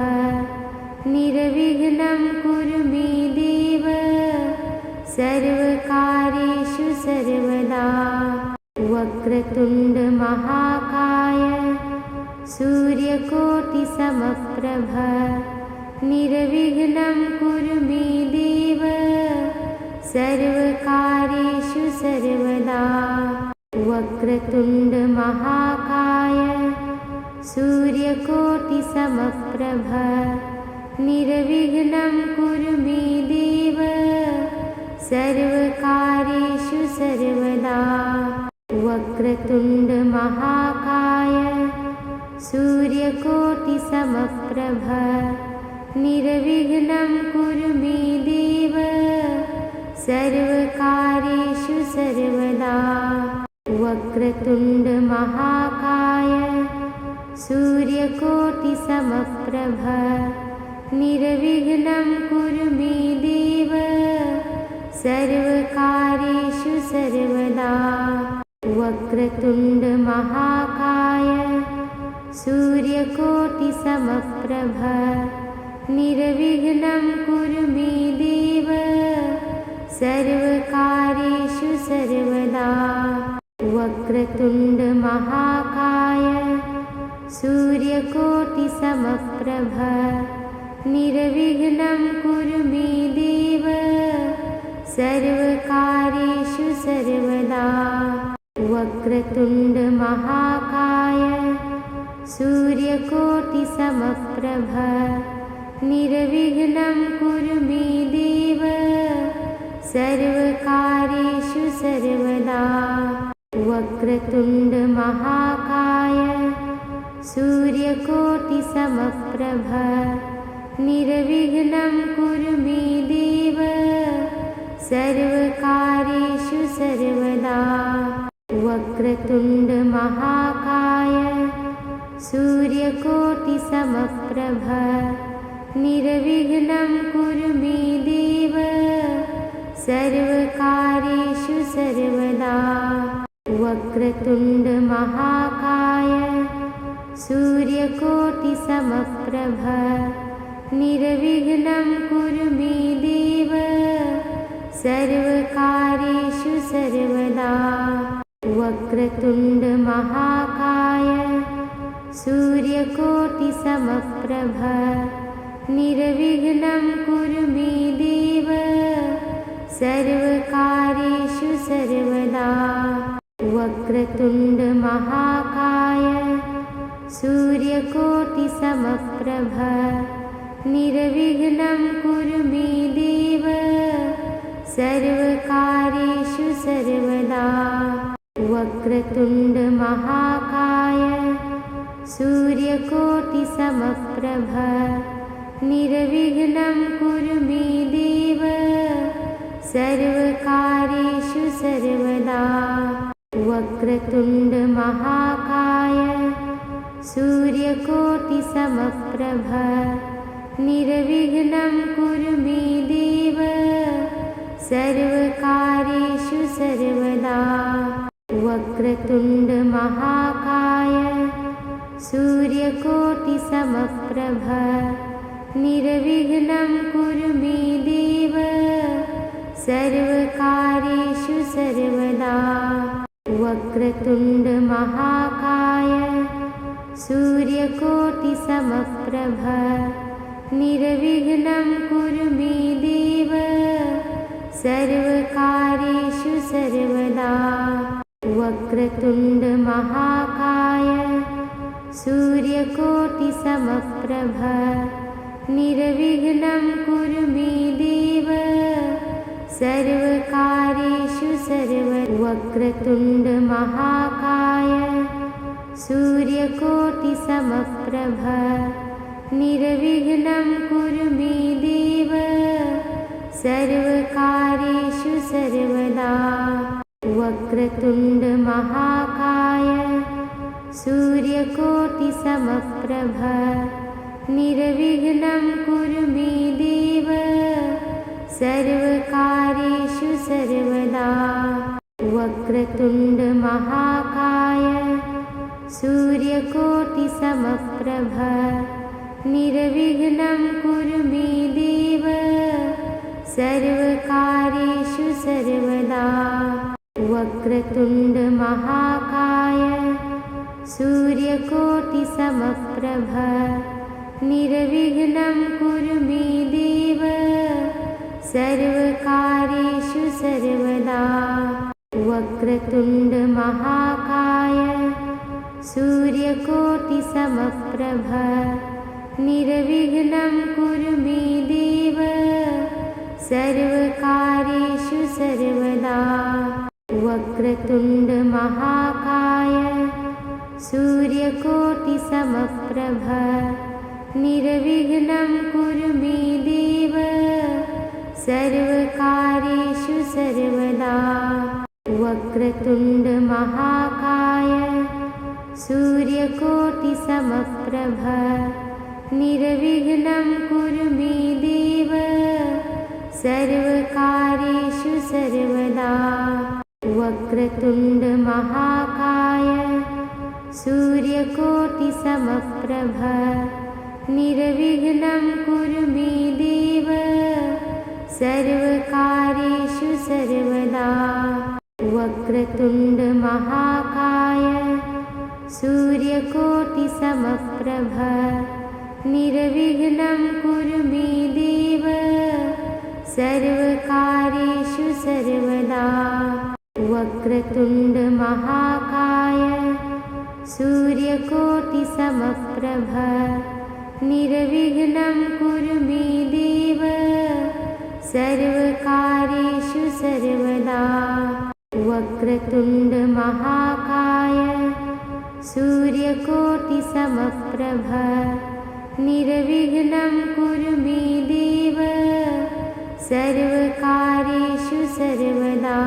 S1: निर्विघ्नं कुरु मे देव सर्वकार्येषु सर्वदा वक्रतुण्डमहाकाय सूर्यकोटिसमप्रभ निर्विघ्नं कुरु मे देव सर्वकार्येषु सर्वदा वक्रतुण्डमहाकाय सूर्यकोटिसमप्रभ निर्विघ्नं कुरु मे देव सर्वकार्येषु सर्वदा वक्रतुण्डमहाकाय सूर्यकोटिसमप्रभ निर्विघ्नं कुरु मे देव सर्वकार्येषु सर्वदा वक्रतुण्डमहाकाय सूर्यकोटिसमप्रभ निर्विघ्नं कुरु मे देव सर्वकार्येषु सर्वदा वक्रतुण्डमहाकाय सूर्यकोटिसमप्रभ निर्विघ्नं कुरु मे देव सर्वकार्येषु सर्वदा वक्रतुण्डमहाकाय सूर्यकोटिसमप्रभ निर्विघ्नं कुरु मे देव सर्वकार्येषु सर्वदा वक्रतुण्डमहाकाय सूर्यकोटिसमप्रभ निर्विघ्नं कुरु मे देव सर्वकार्येषु सर्वदा वक्रतुण्डमहाकाय सूर्यकोटिसमप्रभ निर्विघ्नं कुरु मे देव सर्वकार्येषु सर्वदा वक्रतुण्डमहाकाय सूर्यकोटिसमप्रभ निर्विघ्नं कुरु मे देव सर्वकार्येषु सर्वदा वक्रतुण्डमहाकाय सूर्यकोटिसमप्रभ निर्विघ्नं कुरु मे देव सर्वकार्येषु सर्वदा वक्रतुण्डमहाकाय सूर्यकोटिसमप्रभ निर्विघ्नं कुरु मे देव सर्वकार्येषु सर्वदा वक्रतुण्डमहाकाय सूर्यकोटिसमप्रभ निर्विघ्नं कुरु मे देव सर्वकार्येषु सर्वदा वक्रतुण्डमहाकाय सूर्यकोटिसमप्रभ निर्विघ्नं कुरु मे देव सर्वकार्येषु सर्वदा वक्रतुण्डमहाकाय सूर्यकोटिसमप्रभ निर्विघ्नं कुरु मे देव सर्वकार्येषु सर्वदा वक्रतुण्डमहाकाय सूर्यकोटिसमप्रभ निर्विघ्नं कुरु मे देव सर्वकार्येषु सर्वदा वक्रतुण्डमहाकाय सूर्यकोटिसमप्रभ निर्विघ्नं कुरु मे देव सर्वकार्येषु सर्वदा वक्रतुण्डमहाकाय सूर्यकोटिसमप्रभ निर्विघ्नं कुरु मे देव सर्वकार्येषु वक्रतुण्डमहाकाय सूर्यकोटिसमप्रभ निर्विघ्नं कुरु मे देव सर्वकार्येषु सर्वदा वक्रतुण्डमहाकाय सूर्यकोटिसमप्रभ निर्विघ्नं कुरु मे देव सर्वकार्येषु सर्वदा। वक्रतुण्डमहाकाय सूर्यकोटिसमप्रभ निर्विघ्नं कुरु मे देव सर्वकार्येषु सर्वदा। वक्रतुण्डमहाकाय सूर्यकोटिसमप्रभ निर्विघ्नं कुरु मे देव सर्वकार्येषु सर्वदा। वक्रतुण्डमहाकाय सूर्यकोटिसमप्रभ निर्विघ्नं कुरु मे देव सर्वकार्येषु सर्वदा। वक्रतुण्डमहाकाय सूर्यकोटिसमप्रभ निर्विघ्नं कुरु मे देव सर्वकार्येषु सर्वदा। वक्रतुण्डमहाकाय सूर्यकोटिसमप्रभ निर्विघ्नं कुरु मे देव सर्वकार्येषु सर्वदा। वक्रतुण्डमहाकाय सूर्यकोटिसमप्रभ निर्विघ्नं कुरु मे देव सर्वकार्येषु सर्वदा। वक्रतुण्डमहाकाय सूर्यकोटिसमप्रभ निर्विघ्नं कुरु मे देव सर्वकार्येषु सर्वदा। वक्रतुण्डमहाकाय सूर्यकोटिसमप्रभ निर्विघ्नं कुरु मे देव सर्वकार्येषु सर्वदा। वक्रतुण्डमहाकाय सूर्यकोटिसमप्रभ निर्विघ्नं कुरु मे देव सर्वकार्येषु सर्वदा।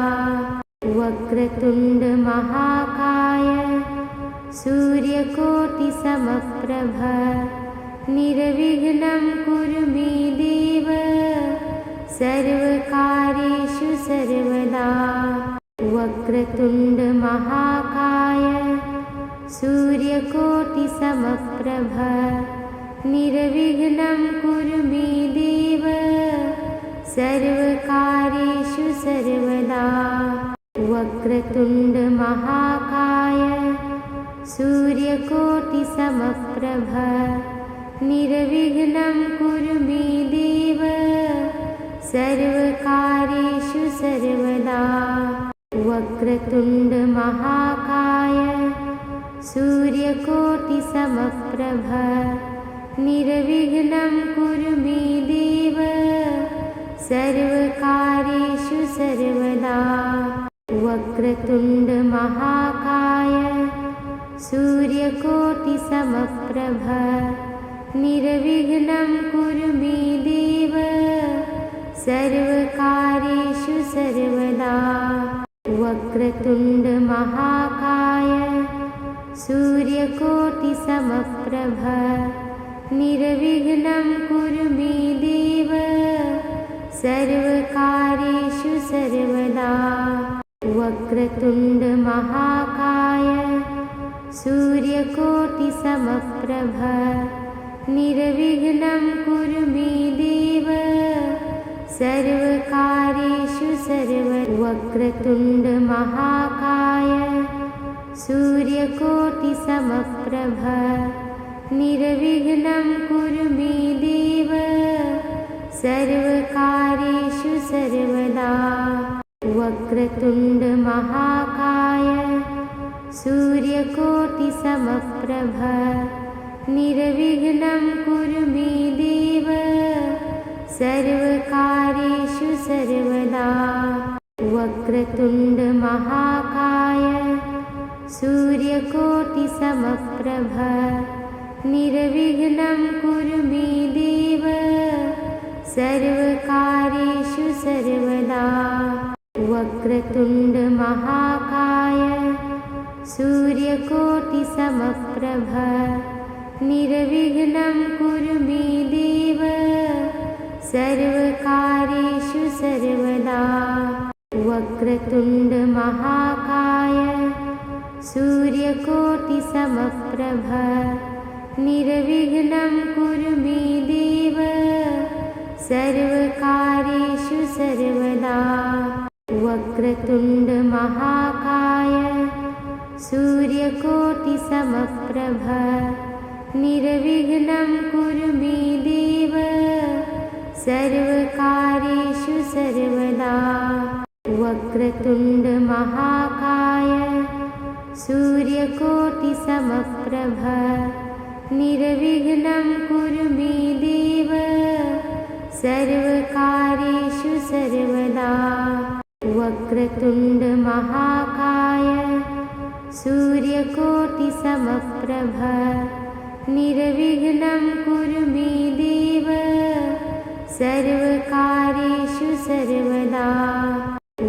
S1: वक्रतुण्डमहाकाय सूर्यकोटिसमप्रभ निर्विघ्नं कुरु मे देव सर्वकार्येषु सर्वदा। वक्रतुण्डमहाकाय सूर्यकोटिसमप्रभ निर्विघ्नं कुरु मे देव सर्वकार्येषु सर्वदा। वक्रतुण्डमहाकाय सूर्यकोटिसमप्रभ निर्विघ्नं कुरु मे देव सर्वकार्येषु सर्वदा। वक्रतुण्डमहाकाय सूर्यकोटिसमप्रभ निर्विघ्नं कुरु मे देव सर्वकार्येषु सर्वदा। वक्रतुण्डमहाकाय सूर्यकोटिसमप्रभ निर्विघ्नं कुरु मे देव सर्वकार्येषु सर्वदा। वक्रतुण्डमहाकाय सूर्यकोटिसमप्रभ निर्विघ्नं कुरु मे देव सर्वकार्येषु सर्वदा। वक्रतुण्डमहाकाय सूर्यकोटिसमप्रभ निर्विघ्नं कुरु मे देव सर्वकार्येषु सर्वदा। वक्रतुण्डमहाकाय सूर्यकोटिसमप्रभ निर्विघ्नं कुरु मे देव सर्वकार्येषु सर्वदा। वक्रतुण्डमहाकाय सूर्यकोटिसमप्रभ निर्विघ्नं कुरु मे देव सर्वकार्येषु सर्वदा। वक्रतुण्डमहाकाय सूर्यकोटिसमप्रभ निर्विघ्नं कुरु मे देव सर्वकार्येषु सर्वदा। वक्रतुण्डमहाकाय सूर्यकोटिसमप्रभ निर्विघ्नं कुरु मे देव सर्वकार्येषु सर्वदा। वक्रतुण्डमहाकाय सूर्यकोटिसमप्रभ निर्विघ्नं कुरु मे देव सर्वकार्येषु सर्वदा। वक्रतुण्डमहाकाय सूर्यकोटिसमप्रभ निर्विघ्नं कुरु मे देव सर्वकार्येषु सर्वदा। वक्रतुण्डमहाकाय सूर्यकोटिसमप्रभ निर्विघ्नं कुरु मे देव सर्वकार्येषु सर्वदा। वक्रतुण्डमहाकाय सूर्यकोटिसमप्रभ निर्विघ्नं कुरु मे देव सर्वकार्येषु सर्वदा।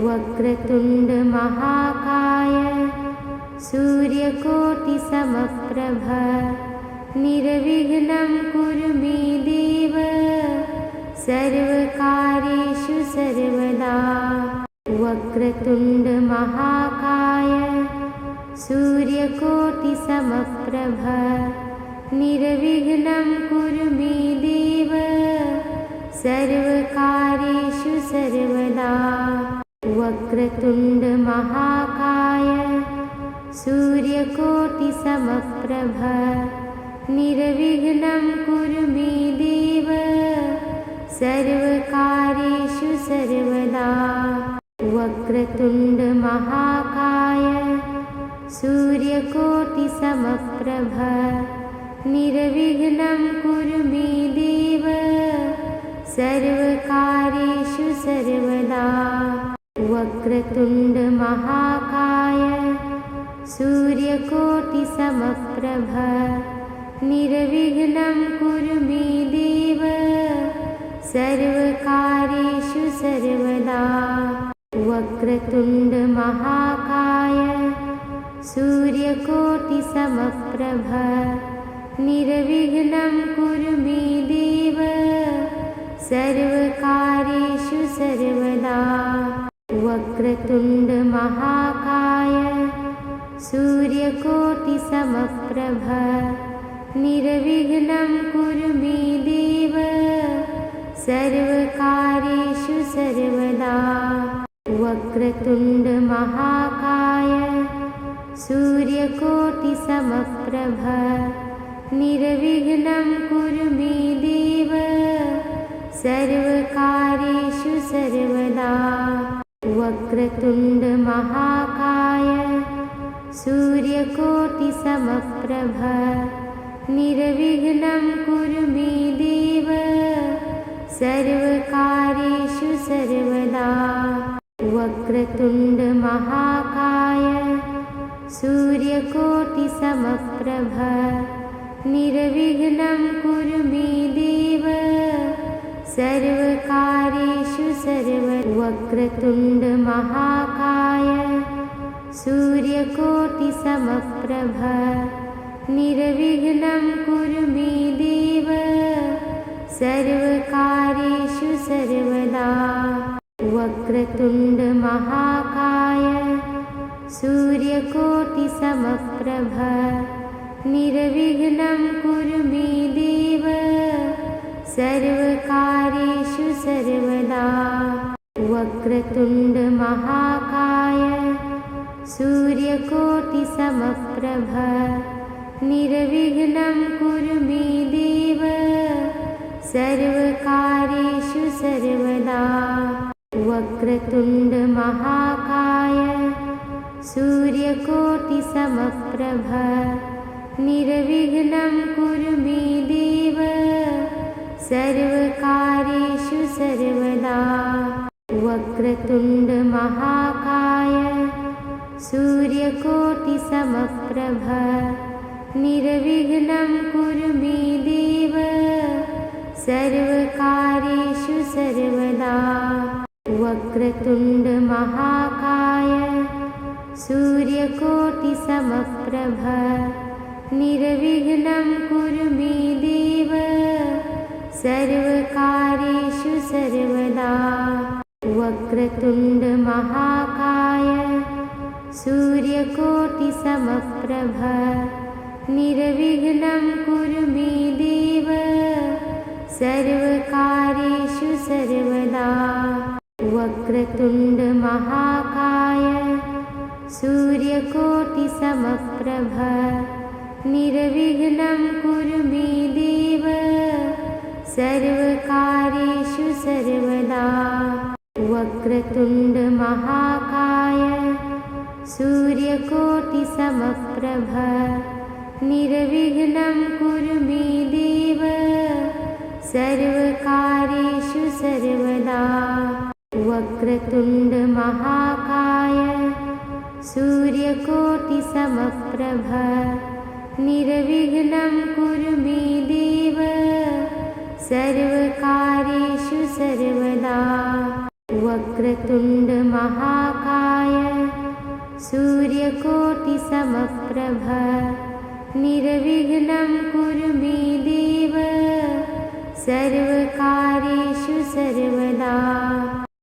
S1: वक्रतुण्डमहाकाय सूर्यकोटिसमप्रभ निर्विघ्नं कुरु मे देव सर्वकार्येषु सर्वदा। वक्रतुण्डमहाकाय सूर्यकोटिसमप्रभ निर्विघ्नं कुरु मे देव सर्वकार्येषु सर्वदा। वक्रतुण्डमहाकाय सूर्यकोटिसमप्रभ निर्विघ्नं कुरु मे देव सर्वकार्येषु सर्वदा। वक्रतुण्डमहाकाय सूर्यकोटिसमप्रभ निर्विघ्नं कुरु मे देव सर्वकार्येषु सर्वदा। वक्रतुण्डमहाकाय सूर्यकोटिसमप्रभ निर्विघ्नं कुरु मे देव सर्वकार्येषु सर्वदा। वक्रतुण्डमहाकाय सूर्यकोटिसमप्रभ निर्विघ्नं कुरु मे देव सर्वकार्येषु सर्वदा। वक्रतुण्डमहाकाय सूर्यकोटिसमप्रभ निर्विघ्नं कुरु मे देव सर्वकार्येषु सर्वदा। वक्रतुण्डमहाकाय सूर्यकोटिसमप्रभ निर्विघ्नं कुरु मे देव सर्वकार्येषु सर्वदा। वक्रतुण्डमहाकाय सूर्यकोटिसमप्रभ निर्विघ्नं कुरु मे देव सर्वकार्येषु सर्वदा। वक्रतुण्डमहाकाय सूर्यकोटिसमप्रभ निर्विघ्नं कुरु मे देव सर्वकार्येषु सर्वदा। वक्रतुण्डमहाकाय सूर्यकोटिसमप्रभ निर्विघ्नं कुरु मे देव सर्वकार्येषु सर्वदा। वक्रतुण्डमहाकाय सूर्यकोटिसमप्रभ निर्विघ्नं कुरु मे देव सर्वकार्येषु सर्वदा। वक्रतुण्डमहाकाय सूर्यकोटिसमप्रभ निर्विघ्नं कुरु मे देव सर्वकार्येषु सर्वदा। वक्रतुण्डमहाकाय सूर्यकोटिसमप्रभ निर्विघ्नं कुरु मे देव सर्वकार्येषु सर्वदा। वक्रतुण्डमहाकाय सूर्यकोटिसमप्रभ निर्विघ्नं कुरु मे देव सर्वकार्येषु सर्वदा। वक्रतुण्डमहाकाय सूर्यकोटिसमप्रभ निर्विघ्नं कुरु मे देव सर्वकार्येषु सर्वदा। वक्रतुण्डमहाकाय सूर्यकोटिसमप्रभ निर्विघ्नं कुरु मे देव सर्वकार्येषु सर्वदा। वक्रतुण्डमहाकाय सूर्यकोटिसमप्रभ निर्विघ्नं कुरु मे देव सर्वकार्येषु सर्वदा। वक्रतुण्डमहाकाय सूर्यकोटिसमप्रभ निर्विघ्नं कुरु मे देव सर्वकार्येषु सर्वदा। वक्रतुण्डमहाकाय सूर्यकोटिसमप्रभ निर्विघ्नं कुरु मे देव सर्वकार्येषु सर्वदा। वक्रतुण्डमहाकाय सूर्यकोटिसमप्रभ निर्विघ्नं कुरु मे देव सर्वकार्येषु सर्वदा।